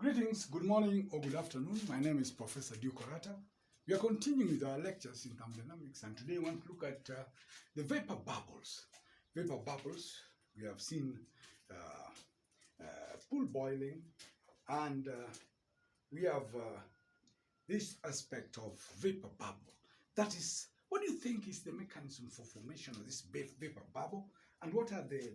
Greetings, good morning or good afternoon. My name is Professor Duke Orata. We are continuing with our lectures in thermodynamics, and today we want to look at the vapor bubbles. Vapor bubbles, we have seen pool boiling, and we have this aspect of vapor bubble. That is, what do you think is the mechanism for formation of this vapor bubble, and what are the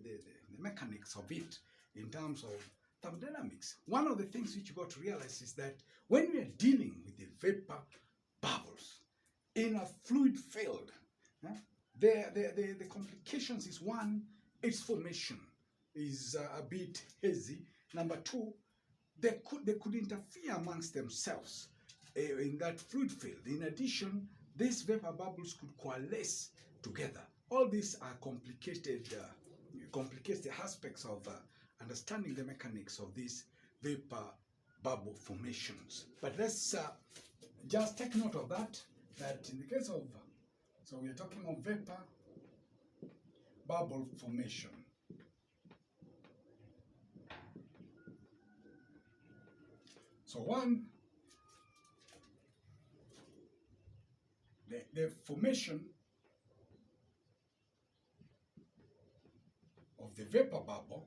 mechanics of it in terms of thermodynamics? One of the things which you got to realize is that when we are dealing with the vapor bubbles in a fluid field, the complications is one, its formation is a bit hazy. Number two, they could interfere amongst themselves in that fluid field. In addition, these vapor bubbles could coalesce together. All these are complicated aspects of understanding the mechanics of these vapor bubble formations. But let's just take note of that in the case of, so we are talking of vapor bubble formation. So one, the formation of the vapor bubble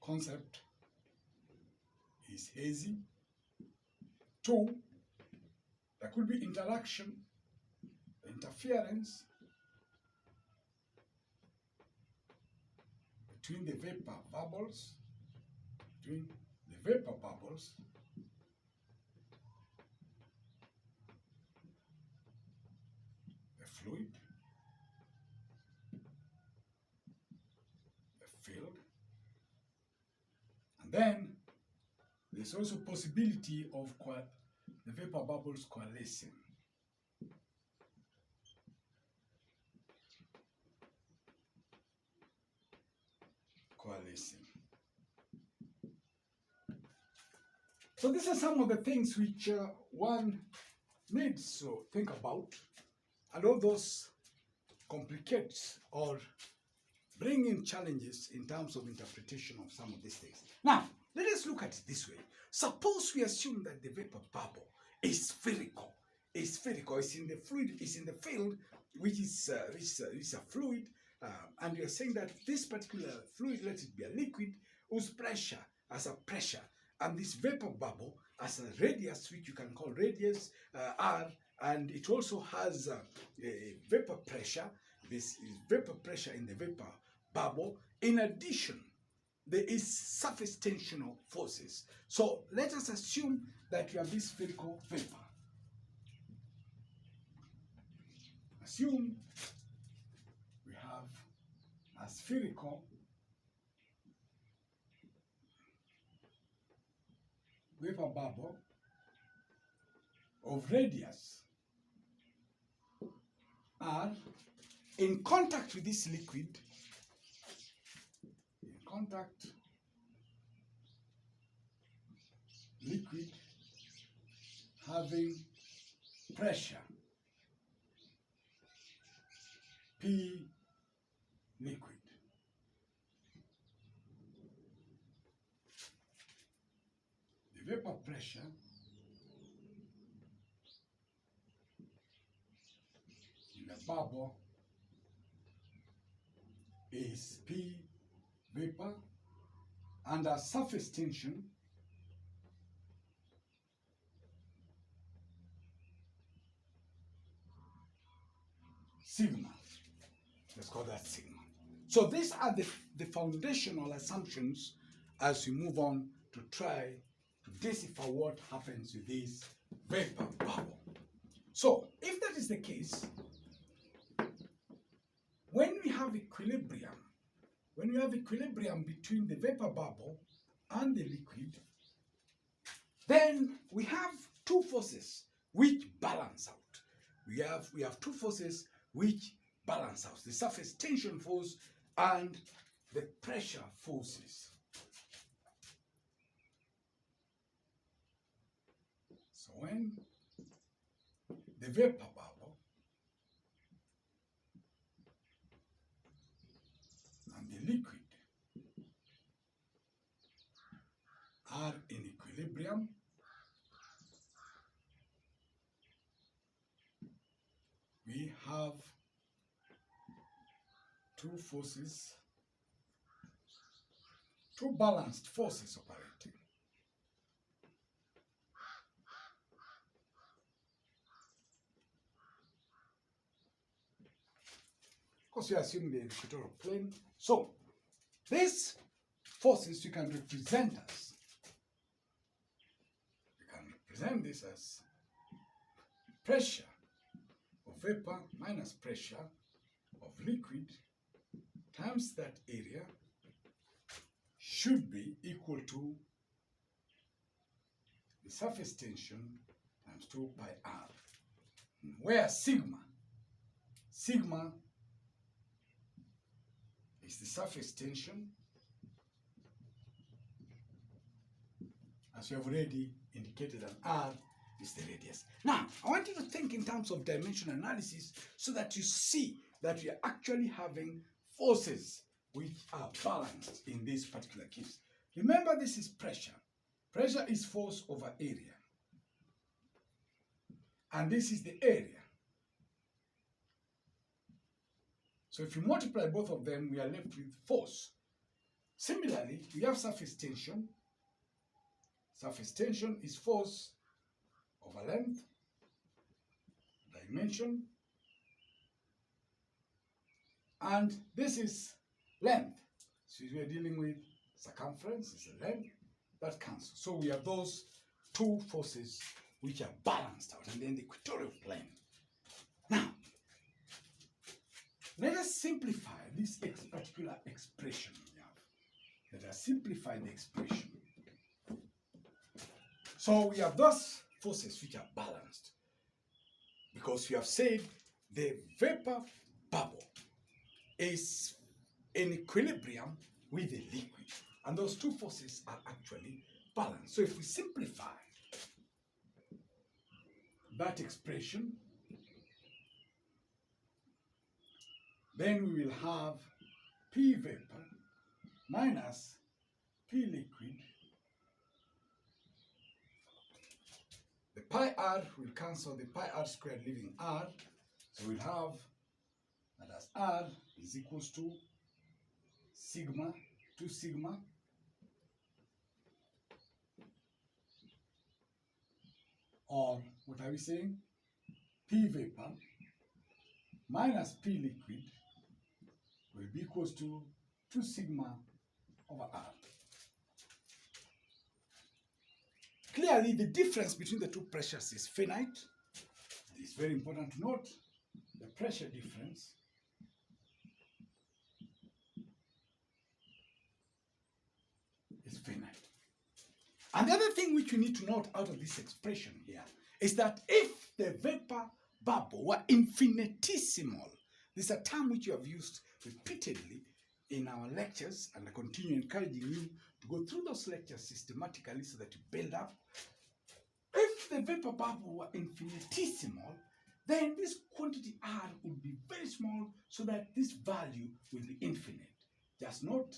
concept is hazy. Two, there could be interaction, interference between the vapor bubbles, the fluid, the field, and then there's also possibility of the vapor bubbles coalescing. So these are some of the things which one needs to think about, and all those complicate or bring in challenges in terms of interpretation of some of these things. Now, let us look at it this way. Suppose we assume that the vapor bubble is spherical. It's in the fluid, it's in the field, which is a fluid, and we are saying that this particular fluid, let it be a liquid, whose pressure as a pressure, and this vapor bubble as a radius, which you can call radius R, and it also has a vapor pressure. This is vapor pressure in the vapor bubble. In addition, there is surface tensional forces. So let us assume that you have this spherical vapor. Assume we have a spherical vapor bubble of radius R in contact with this liquid, liquid having pressure P liquid. The vapor pressure in the bubble is P vapor, and a surface tension sigma. Let's call that sigma. So these are the foundational assumptions as we move on to try to decipher what happens with this vapor bubble. So if that is the case, when we have equilibrium between the vapor bubble and the liquid, then we have two forces which balance out. We have two forces which balance out: the surface tension force and the pressure forces. So when the vapor bubble the liquid are in equilibrium, we have two forces, two balanced forces operating. Of course, we are assuming the equatorial plane. So, these forces you can represent as. You can represent this as pressure of vapor minus pressure of liquid times that area should be equal to the surface tension times 2 pi r, where sigma is the surface tension, as we have already indicated, and r is the radius. Now, I want you to think in terms of dimensional analysis so that you see that we are actually having forces which are balanced in this particular case. Remember, this is pressure. Pressure is force over area. And this is the area. So if you multiply both of them, we are left with force. Similarly, we have surface tension. Surface tension is force over length, dimension, and this is length. So we are dealing with circumference, is a length, that cancels. So we have those two forces which are balanced out, and then the equatorial plane. Now, let us simplify this particular expression we have. Let us simplify the expression. So we have those forces which are balanced, because we have said the vapor bubble is in equilibrium with the liquid, and those two forces are actually balanced. So if we simplify that expression, then we will have P vapor minus P liquid. The pi r will cancel the pi r squared, leaving r. So we'll have that as r is equals to sigma, 2 sigma, or what are we saying? P vapor minus P liquid will be equals to 2 sigma over r. Clearly, the difference between the two pressures is finite. It's very important to note the pressure difference is finite. And the other thing which you need to note out of this expression here is that if the vapor bubble were infinitesimal, this is a term which you have used repeatedly in our lectures, and I continue encouraging you to go through those lectures systematically so that you build up. If the vapor bubble were infinitesimal, then this quantity r would be very small, so that this value will be infinite. Just note,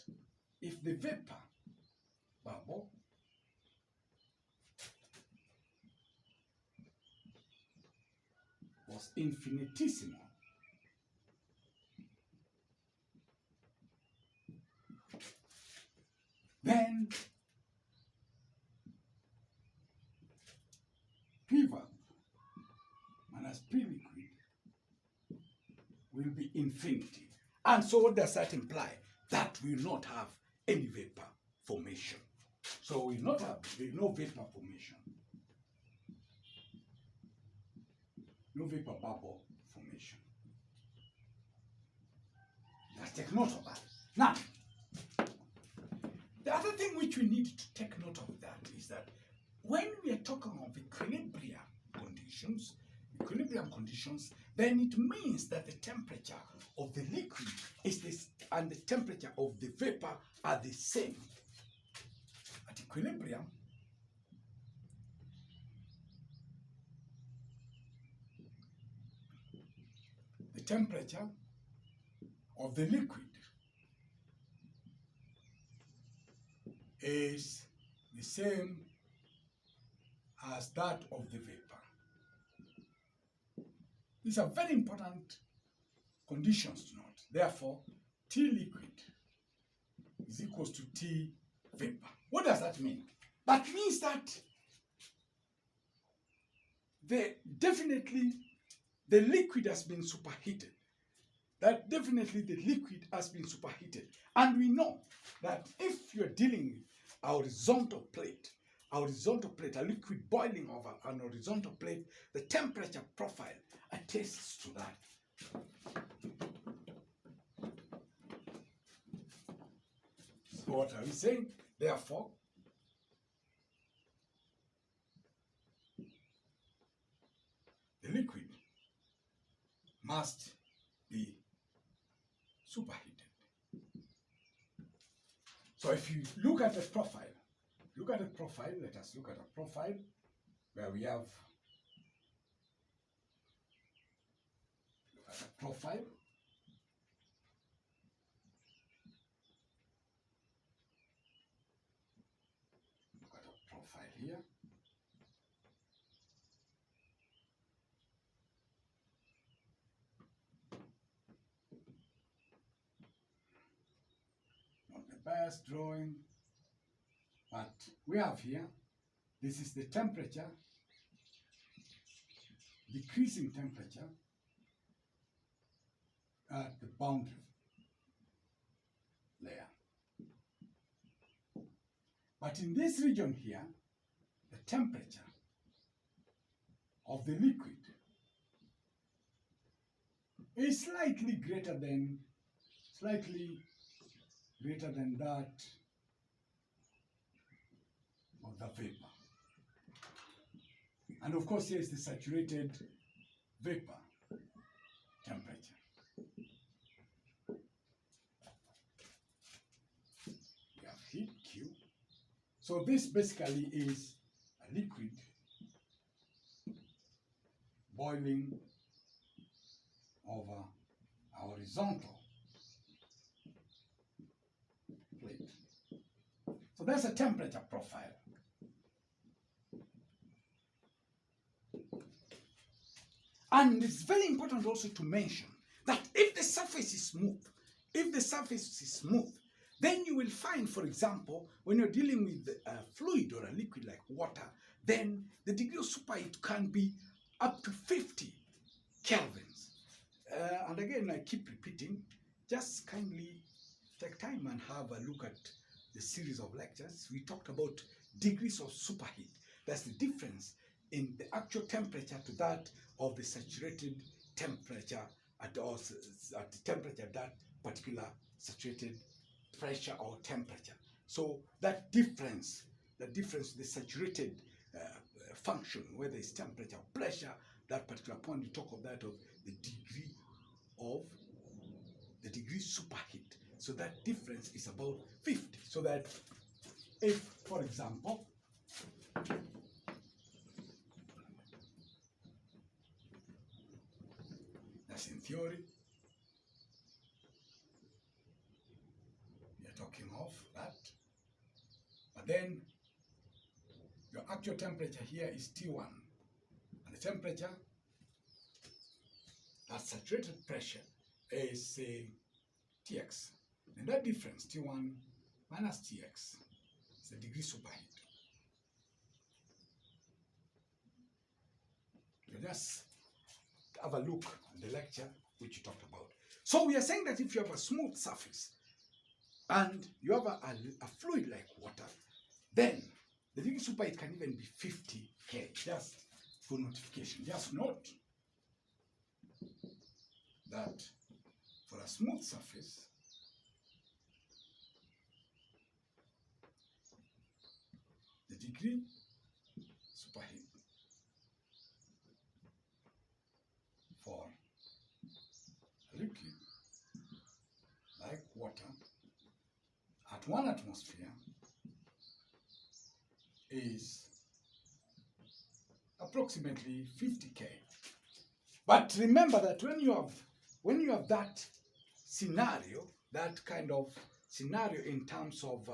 if the vapor bubble was infinitesimal, then P valve minus P liquid will be infinity. And so what does that imply? That we will not have any vapor formation. So we will not have no vapor formation. No vapor bubble formation. Let's take note of that. Now, the other thing which we need to take note of that is that when we are talking of equilibrium conditions, then it means that the temperature of the liquid is this, and the temperature of the vapor are the same. At equilibrium, the temperature of the liquid is the same as that of the vapor. These are very important conditions to note. Therefore, T liquid is equals to T vapor. What does that mean? That means that definitely the liquid has been superheated. That definitely the liquid has been superheated. And we know that if you're dealing with a horizontal plate, a liquid boiling over an horizontal plate, the temperature profile attests to that. So what are we saying? Therefore, the liquid must be superheated. So if you look at the profile, let us look at a profile where we have a profile. Look at a profile here. Not the best drawing, but we have here, this is the temperature, decreasing temperature at the boundary layer. But in this region here, the temperature of the liquid is slightly greater than that of the vapor. And of course, here is the saturated vapor temperature. We have heat Q. So this basically is a liquid boiling over a horizontal plate. So that's a temperature profile. And it's very important also to mention that if the surface is smooth, then you will find, for example, when you're dealing with a fluid or a liquid like water, then the degree of superheat can be up to 50 kelvins. And again, I keep repeating, just kindly take time and have a look at the series of lectures. We talked about degrees of superheat. That's the difference in the actual temperature to that of the saturated temperature at the temperature at that particular saturated pressure or temperature. So that difference, the saturated function, whether it's temperature or pressure, that particular point, we talk of that of the degree superheat. So that difference is about 50. So that if, for example, that's in theory, we are talking of that, but then your actual temperature here is T1, and the temperature, that saturated pressure, is say Tx, and that difference, T1 minus Tx, is the degree superheat. So just have a look at the lecture which you talked about. So we are saying that if you have a smooth surface and you have a fluid like water, then the degree superheat can even be 50 K. Just for notification, just note that for a smooth surface, the degree superheat for a liquid like water at 1 atmosphere is approximately 50 K. But remember that when you have that scenario, that kind of scenario in terms of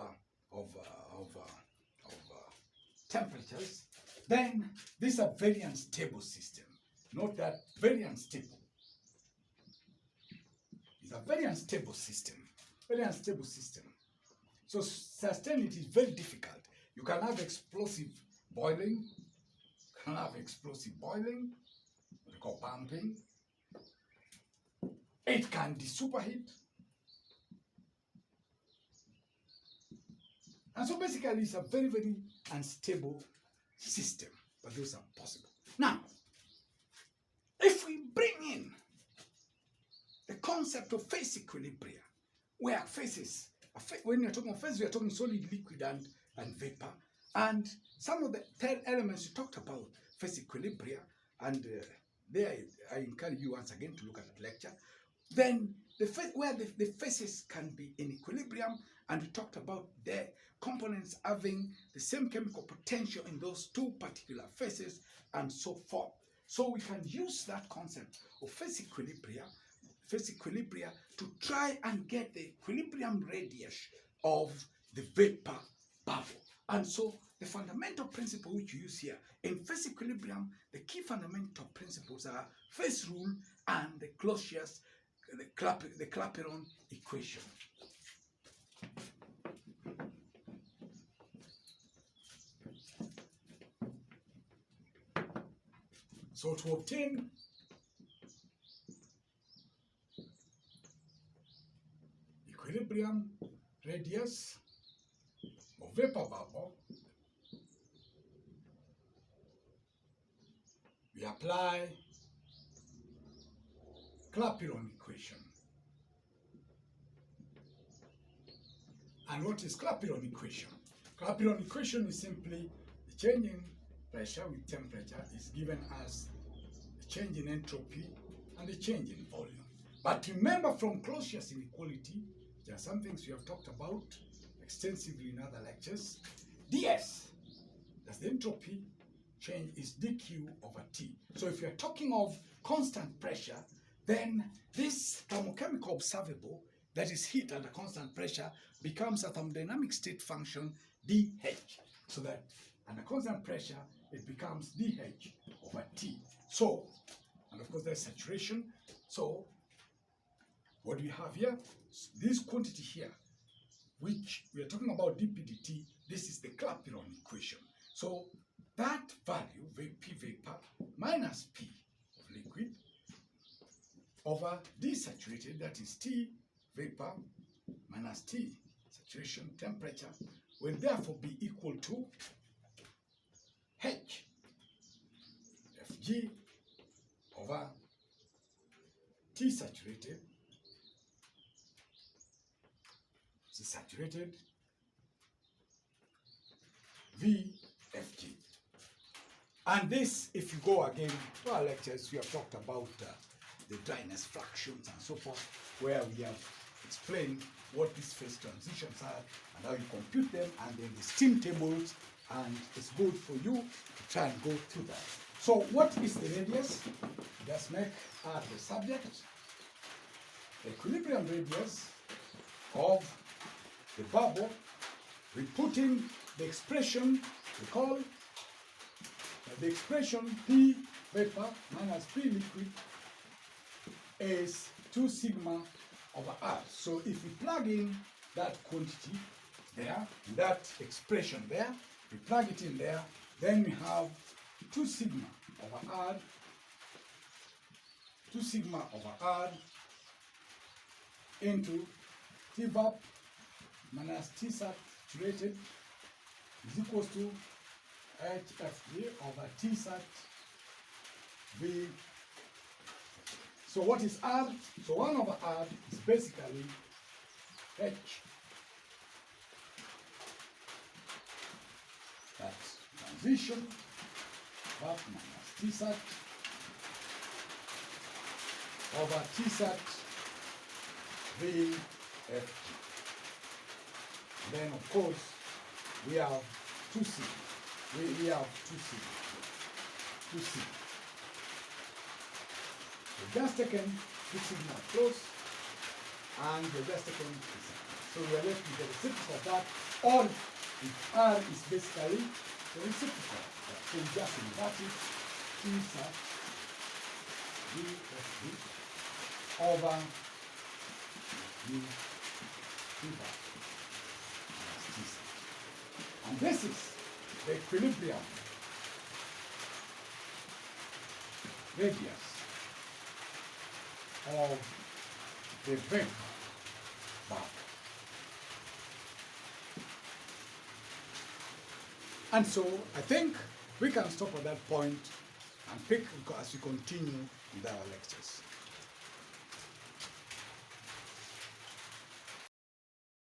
temperatures, then this is a very unstable system. Note that very unstable. It's a very unstable system. Very unstable system. So sustain it is very difficult. You can have explosive boiling. You can have explosive boiling, what we call pumping. It can de-superheat. And so basically it's a very, very unstable system, but those are possible. Now, if we bring in the concept of phase equilibria, where phases, when you're talking of phases, we are talking solid, liquid, and vapor. And some of the third elements you talked about, phase equilibria, and there I encourage you once again to look at the lecture. Then where the phases can be in equilibrium, and we talked about the components having the same chemical potential in those two particular phases, and so forth. So we can use that concept of phase equilibria to try and get the equilibrium radius of the vapor bubble. And so the fundamental principle which you use here in phase equilibrium, the key fundamental principles are phase rule and the Clausius, the Clapeyron equation. So to obtain equilibrium radius of vapor bubble, we apply Clapeyron equation. And what is Clapeyron equation? Clapeyron equation is simply the change in pressure with temperature is given as the change in entropy and the change in volume. But remember from Clausius inequality, there are some things we have talked about extensively in other lectures. ds, that's the entropy change, is dq over t. So if you're talking of constant pressure, then this thermochemical observable, that is heat under constant pressure, becomes a thermodynamic state function dH. So that under constant pressure, it becomes dH over T. So, and of course there's saturation. So, what do we have here? This quantity here, which we are talking about dP dt, this is the Clapeyron equation. So, that value, P vapor minus P of liquid, over D saturated, that is T vapor minus T saturation temperature, will therefore be equal to H Fg over T saturated, so saturated, V Fg. And this, if you go again to our lectures, we have talked about the dryness fractions and so forth, where we have explained what these phase transitions are and how you compute them, and then the steam tables, and it's good for you to try and go through that. So what is the radius? Just make the subject the equilibrium radius of the bubble. We put in the expression we call the expression P vapor minus P liquid is 2 sigma over R. So if we plug in that quantity there, that expression there, we plug it in there, then we have 2 sigma over R, 2 sigma over R into T vap minus T saturated is equals to HFG over T sat V. So what is R? So 1 over R is basically H. That's transition, vap minus T sat over T sat V F. Then of course we have 2 C. We have 2 C. 2 C. We've just taken 2 sigma close, and we've just taken 2 sigma. So So we are left with the reciprocal of that. Or if R is basically the reciprocal. So we just invert it. Theta V of V over V inverse minus Tc. And this is the equilibrium radius of the vapor bubble. And so I think we can stop at that point and pick as we continue with our lectures.